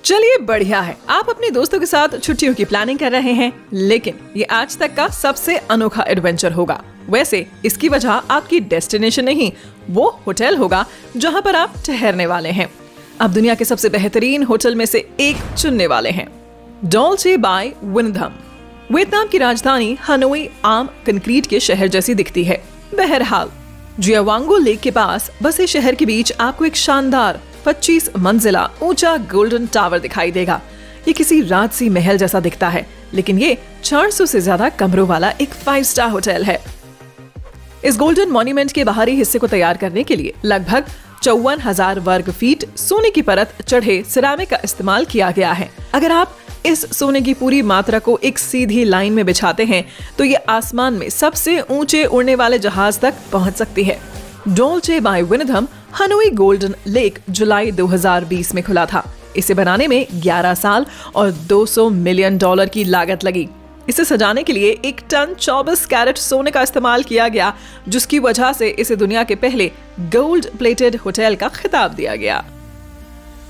चलिए बढ़िया है, आप अपने दोस्तों के साथ छुट्टियों की प्लानिंग कर रहे हैं, लेकिन ये आज तक का सबसे अनोखा एडवेंचर होगा। वैसे इसकी वजह आपकी डेस्टिनेशन नहीं, वो होटल होगा जहां पर आप ठहरने वाले हैं। अब दुनिया के सबसे बेहतरीन होटल में से एक चुनने वाले हैं, डॉल्चे बाय वियतनाम। वियतनाम की राजधानी हनोई आम कंक्रीट के शहर जैसी दिखती है। बहरहाल जियावांगो लेक के पास बसे शहर के बीच आपको एक शानदार 25 मंजिला ऊंचा गोल्डन टावर दिखाई देगा। ये किसी राजसी महल जैसा दिखता है, लेकिन ये 400 से ज्यादा कमरों वाला एक 5 स्टार होटल है। इस गोल्डन मॉन्यूमेंट के बाहरी हिस्से को तैयार करने के लिए लगभग 54,000 वर्ग फीट सोने की परत चढ़े सिरामिक का इस्तेमाल किया गया है। अगर आप इस सोने की पूरी मात्रा को एक सीधी लाइन में बिछाते हैं तो ये आसमान में सबसे ऊंचे उड़ने वाले जहाज तक पहुंच सकती है। Dolce by Vietnam Hanoi golden lake जुलाई 2020 में खुला था। इसे बनाने में 11 साल और $200 मिलियन की लागत लगी। इसे सजाने के लिए 1 टन 24 कैरेट सोने का इस्तेमाल किया गया, जिसकी वजह से इसे दुनिया के पहले गोल्ड प्लेटेड होटल का खिताब दिया गया।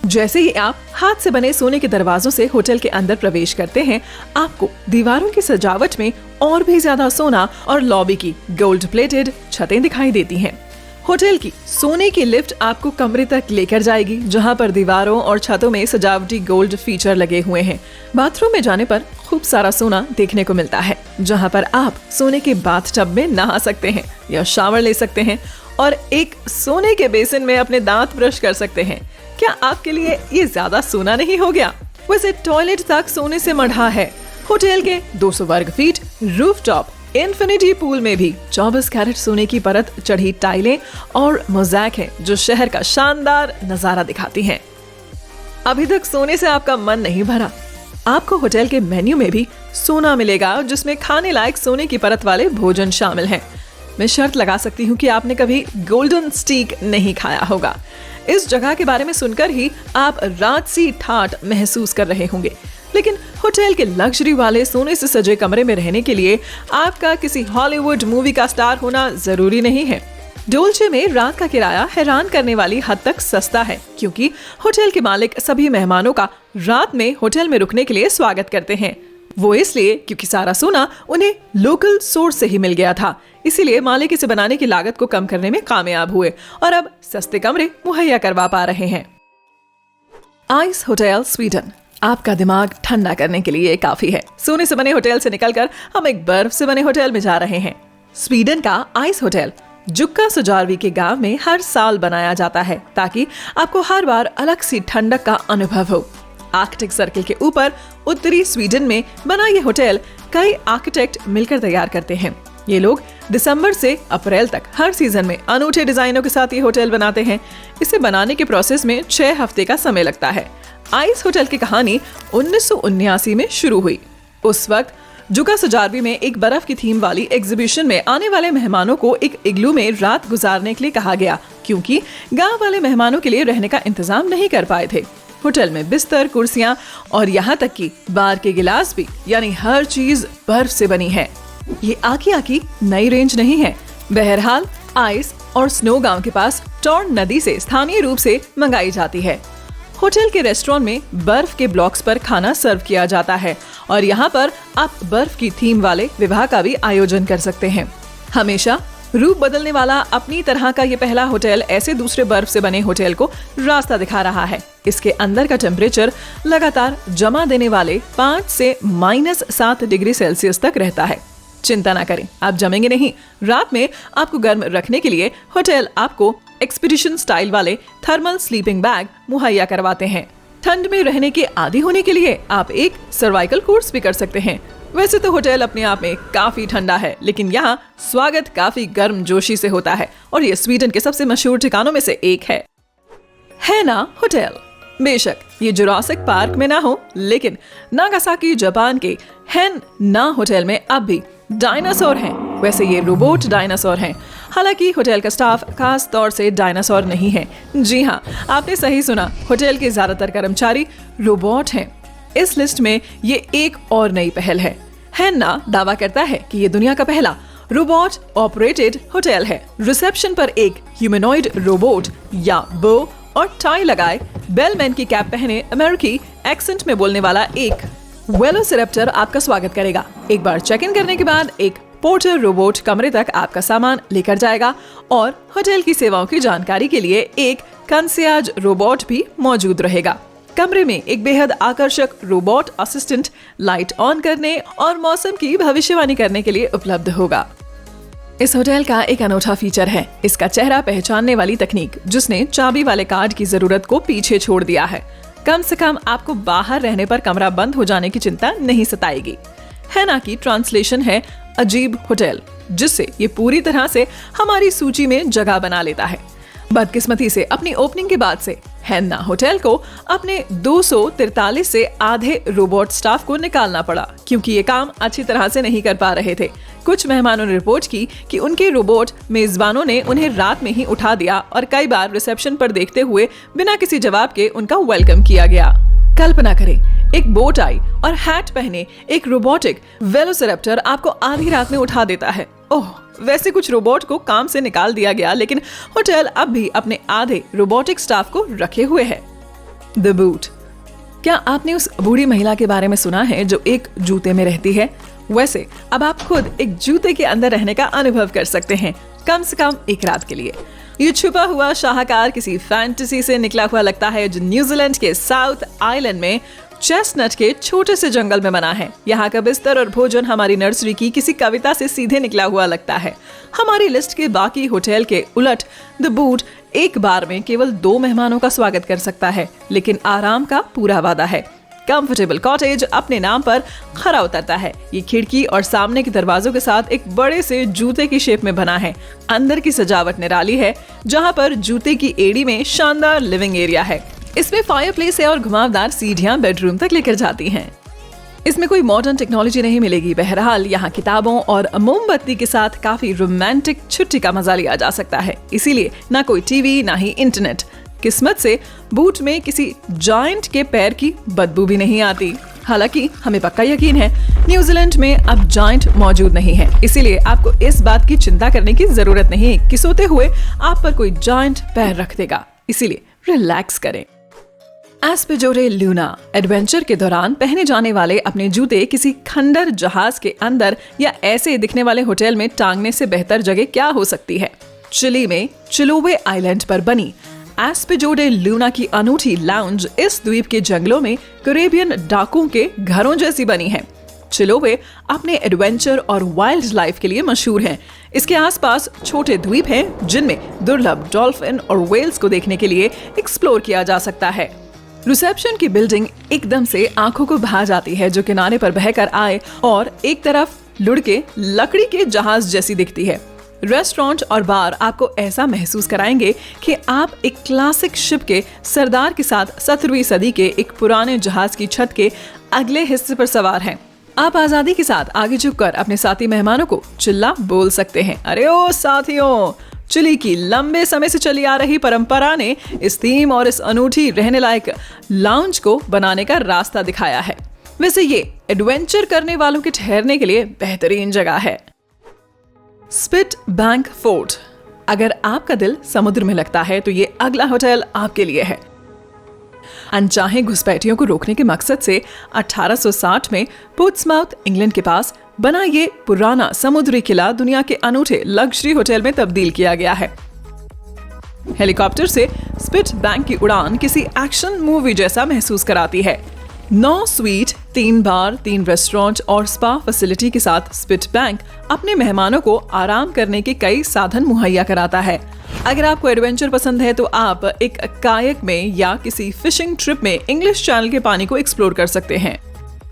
जैसे ही आप हाथ से बने सोने के दरवाजों से होटल के अंदर प्रवेश करते हैं, आपको दीवारों की सजावट में और भी ज्यादा सोना और लॉबी की गोल्ड प्लेटेड छतें दिखाई देती हैं। होटल की सोने की लिफ्ट आपको कमरे तक लेकर जाएगी, जहां पर दीवारों और छतों में सजावटी गोल्ड फीचर लगे हुए हैं। बाथरूम में जाने पर खूब सारा सोना देखने को मिलता है, जहां पर आप सोने के बाथटब में नहा सकते हैं या शावर ले सकते हैं और एक सोने के बेसिन में अपने दांत ब्रश कर सकते हैं। क्या आपके लिए ये ज्यादा सोना नहीं हो गया? वैसे टॉयलेट तक सोने से मढ़ा है। होटल के 200 वर्ग फीट रूफटॉप इन्फिनिटी पूल में भी 24 कैरेट सोने की परत चढ़ी टाइलें और मोज़ैक है, जो शहर का शानदार नजारा दिखाती हैं। अभी तक सोने से आपका मन नहीं भरा? आपको होटल के मेन्यू में भी सोना मिलेगा, जिसमें खाने लायक सोने की परत वाले भोजन शामिल हैं। मैं शर्त लगा सकती हूँ कि आपने कभी गोल्डन स्टीक नहीं खाया होगा। इस जगह के बारे में सुनकर ही आप राजसी ठाठ महसूस कर रहे होंगे, लेकिन होटल के लग्जरी वाले सोने से सजे कमरे में रहने के लिए आपका किसी हॉलीवुड मूवी का स्टार होना जरूरी नहीं है। डोल्चे में रात का किराया हैरान करने वाली हद तक सस्ता है, क्योंकि होटल के मालिक सभी मेहमानों का रात में होटल में रुकने के लिए स्वागत करते हैं। वो इसलिए क्योंकि सारा सोना उन्हें लोकल सोर्स से ही मिल गया था। इसीलिए मालिक इसे बनाने की लागत को कम करने में कामयाब हुए और अब सस्ते कमरे मुहैया करवा पा रहे हैं। आइस होटल स्वीडन आपका दिमाग ठंडा करने के लिए काफी है। सोने से बने होटल से निकलकर हम एक बर्फ से बने होटल में जा रहे हैं। स्वीडन का आइस होटल जुक्का सुजारवी के गांव में हर साल बनाया जाता है, ताकि आपको हर बार अलग सी ठंडक का अनुभव हो। आर्कटिक सर्कल के ऊपर उत्तरी स्वीडन में बना ये होटल कई आर्किटेक्ट मिलकर तैयार करते हैं। ये लोग दिसंबर से अप्रैल तक हर सीजन में अनूठे डिजाइनों के साथ ये होटल बनाते हैं। इसे बनाने के प्रोसेस में 6 हफ्ते का समय लगता है। आइस होटल की कहानी 1979 में शुरू हुई। उस वक्त जुका सुजारवी में एक बर्फ की थीम वाली एग्जीबिशन में आने वाले मेहमानों को एक इग्लू में रात गुजारने के लिए कहा गया, क्योंकि गांव वाले मेहमानों के लिए रहने का इंतजाम नहीं कर पाए थे। होटल में बिस्तर, कुर्सियां और यहाँ तक कि बार के गिलास भी, यानी हर चीज बर्फ से बनी है। ये आकी नई रेंज नहीं है। बहरहाल आइस और स्नो गांव के पास टॉर्न नदी से स्थानीय रूप से मंगाई जाती है। होटल के रेस्टोरेंट में बर्फ के ब्लॉक्स पर खाना सर्व किया जाता है और यहाँ पर आप बर्फ की थीम वाले विवाह का भी आयोजन कर सकते हैं। हमेशा रूप बदलने वाला अपनी तरह का ये पहला होटल ऐसे दूसरे बर्फ से बने होटल को रास्ता दिखा रहा है। इसके अंदर का टेम्परेचर लगातार जमा देने वाले 5 से -7 डिग्री सेल्सियस तक रहता है। चिंता ना करें, आप जमेंगे नहीं। रात में आपको गर्म रखने के लिए होटल आपको एक्सपीडिशन स्टाइल वाले थर्मल स्लीपिंग बैग मुहैया करवाते हैं। ठंड में रहने के आदी होने के लिए आप एक सर्वाइकल कोर्स भी कर सकते हैं। वैसे तो होटल अपने आप में काफी ठंडा है, लेकिन यहाँ स्वागत काफी गर्म जोशी से होता है और ये स्वीडन के सबसे मशहूर ठिकानों में से एक है ना होटल। बेशक ये जुरासिक पार्क में ना हो, लेकिन नागासाकी जापान के हेन ना होटल में अब भी डायनासोर हैं। वैसे ये रोबोट डायनासोर हैं। हालांकि होटल का स्टाफ खास तौर से डायनासोर नहीं है। जी हाँ, आपने सही सुना, होटल के ज्यादातर कर्मचारी रोबोट हैं। इस लिस्ट में ये एक और नई पहल है। हेन्ना दावा करता है कि ये दुनिया का पहला रोबोट ऑपरेटेड होटल है। रिसेप्शन पर एक ह्यूमनॉइड रोबोट या बो और टाई लगाए, बेलमैन की कैप पहने, अमेरिकी एक्सेंट में बोलने वाला एक वेलोसिरैप्टर आपका स्वागत करेगा। एक बार चेक इन करने के बाद एक पोर्टर रोबोट कमरे तक आपका सामान लेकर जाएगा और होटल की सेवाओं की जानकारी के लिए एक कंसियाज रोबोट भी मौजूद रहेगा। कमरे में एक बेहद आकर्षक रोबोट असिस्टेंट लाइट ऑन करने और मौसम की भविष्यवाणी करने के लिए उपलब्ध होगा। इस होटल का एक अनोखा फीचर है इसका चेहरा पहचानने वाली तकनीक, जिसने चाबी वाले कार्ड की जरूरत को पीछे छोड़ दिया है। कम से कम आपको बाहर रहने पर कमरा बंद हो जाने की चिंता नहीं सताएगी। है ना कि ट्रांसलेशन है अजीब होटल, जिससे ये पूरी तरह से हमारी सूची में जगह बना लेता है। बदकिस्मती से अपनी ओपनिंग के बाद से हैन्ना होटल को अपने 243 से आधे रोबोट स्टाफ को निकालना पड़ा, क्योंकि ये काम अच्छी तरह से नहीं कर पा रहे थे। कुछ मेहमानों ने रिपोर्ट की कि उनके रोबोट मेजबानों ने उन्हें रात में ही उठा दिया और कई बार रिसेप्शन पर देखते हुए बिना किसी जवाब के उनका वेलकम किया गया। कल्पना करें, एक बो टाई और हैट पहने एक रोबोटिक वेलोसिरैप्टर आपको आधी रात में उठा देता है। ओह, वैसे कुछ रोबोट को काम से निकाल दिया गया, लेकिन होटल अब भी अपने आधे रोबोटिक स्टाफ को रखे हुए है। The boot. क्या आपने उस बूढ़ी महिला के बारे में सुना है जो एक जूते में रहती है? वैसे अब आप खुद एक जूते के अंदर रहने का अनुभव कर सकते हैं, कम से कम एक रात के लिए। ये छुपा हुआ शाहकार किसी फैंटेसी से निकला हुआ लगता है, जो न्यूजीलैंड के साउथ आइलैंड में चेस्टनट के छोटे से जंगल में बना है। यहाँ का बिस्तर और भोजन हमारी नर्सरी की किसी कविता से सीधे निकला हुआ लगता है। हमारी लिस्ट के बाकी होटल के उलट द बूट एक बार में केवल 2 मेहमानों का स्वागत कर सकता है, लेकिन आराम का पूरा वादा है। कंफर्टेबल कॉटेज अपने नाम पर खरा उतरता है। ये खिड़की और सामने के दरवाजों के साथ एक बड़े से जूते की शेप में बना है। अंदर की सजावट निराली है, जहाँ पर जूते की एड़ी में शानदार लिविंग एरिया है। इसमें फायरप्लेस है और घुमावदार सीढ़ियां बेडरूम तक लेकर जाती हैं। इसमें कोई मॉडर्न टेक्नोलॉजी नहीं मिलेगी। बहरहाल यहाँ किताबों और मोमबत्ती के साथ काफी रोमांटिक छुट्टी का मजा लिया जा सकता है। इसीलिए ना कोई टीवी ना ही इंटरनेट। किस्मत से बूट में किसी जायंट के पैर की बदबू भी नहीं आती। हालांकि हमें पक्का यकीन है न्यूजीलैंड में अब जायंट मौजूद नहीं है, इसीलिए आपको इस बात की चिंता करने की जरूरत नहीं कि सोते हुए आप पर कोई जायंट पैर रख देगा। इसीलिए रिलैक्स करें। एस्पेजोरे लूना एडवेंचर के दौरान पहने जाने वाले अपने जूते किसी खंडर जहाज के अंदर या ऐसे दिखने वाले होटल में टांगने से बेहतर जगह क्या हो सकती है। चिली में चिलोवे आइलैंड पर बनी एस्पेजोरे लूना की अनूठी लाउंज इस द्वीप के जंगलों में कैरेबियन डाकुओं के घरों जैसी बनी है। चिलोवे अपने एडवेंचर और वाइल्ड लाइफ के लिए मशहूर है। इसके आसपास छोटे द्वीप हैं, जिनमें दुर्लभ डॉल्फिन और व्हेल्स को देखने के लिए एक्सप्लोर किया जा सकता है। रिसेप्शन की बिल्डिंग एकदम से आंखों को भा जाती है, जो किनारे पर बहकर आए और एक तरफ लुढ़के लकड़ी के जहाज जैसी दिखती है। रेस्टोरेंट और बार आपको ऐसा महसूस कराएंगे कि आप एक क्लासिक शिप के सरदार के साथ 17वीं सदी के एक पुराने जहाज की छत के अगले हिस्से पर सवार हैं। आप आजादी के साथ आगे झुककर अपने साथी मेहमानों को चिल्ला बोल सकते हैं, अरे ओ साथियों। चिली की लंबे समय से चली आ रही परंपरा ने इस थीम और इस अनूठी रहने लायक लाउंज को बनाने का रास्ता दिखाया है। वैसे ये एडवेंचर करने वालों के ठहरने के लिए बेहतरीन जगह है। Spit bank fort. अगर आपका दिल समुद्र में लगता है तो ये अगला होटल आपके लिए है। अनचाहे घुसपैठियों को रोकने के मकसद से 1860 में पोर्ट्समाउथ इंग्लैंड के पास बना ये पुराना समुद्री किला दुनिया के अनूठे लग्जरी होटल में तब्दील किया गया है। हेलीकॉप्टर से स्पिट बैंक की उड़ान किसी एक्शन मूवी जैसा महसूस कराती है। 9 स्वीट, 3 बार, 3 रेस्टोरेंट और स्पा फैसिलिटी के साथ स्पिट बैंक अपने मेहमानों को आराम करने के कई साधन मुहैया कराता है। अगर आपको एडवेंचर पसंद है तो आप एक कायक में या किसी फिशिंग ट्रिप में इंग्लिश चैनल के पानी को एक्सप्लोर कर सकते हैं।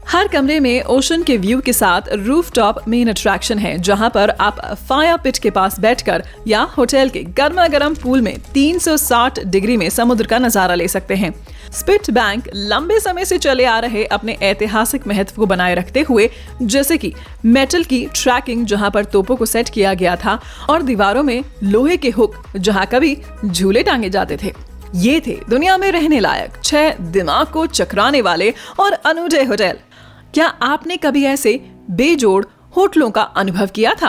हर कमरे में ओशन के व्यू के साथ रूफटॉप मेन अट्रैक्शन है, जहां पर आप फायर पिट के पास बैठकर या होटल के गर्मा गर्म पूल में 360 डिग्री में समुद्र का नजारा ले सकते हैं। स्पिट बैंक लंबे समय से चले आ रहे अपने ऐतिहासिक महत्व को बनाए रखते हुए, जैसे कि मेटल की ट्रैकिंग जहां पर तोपों को सेट किया गया था और दीवारों में लोहे के हुक जहां कभी झूले टांगे जाते थे। ये थे दुनिया में रहने लायक 6 दिमाग को चकराने वाले और अनूठे होटल। क्या आपने कभी ऐसे बेजोड़ होटलों का अनुभव किया था?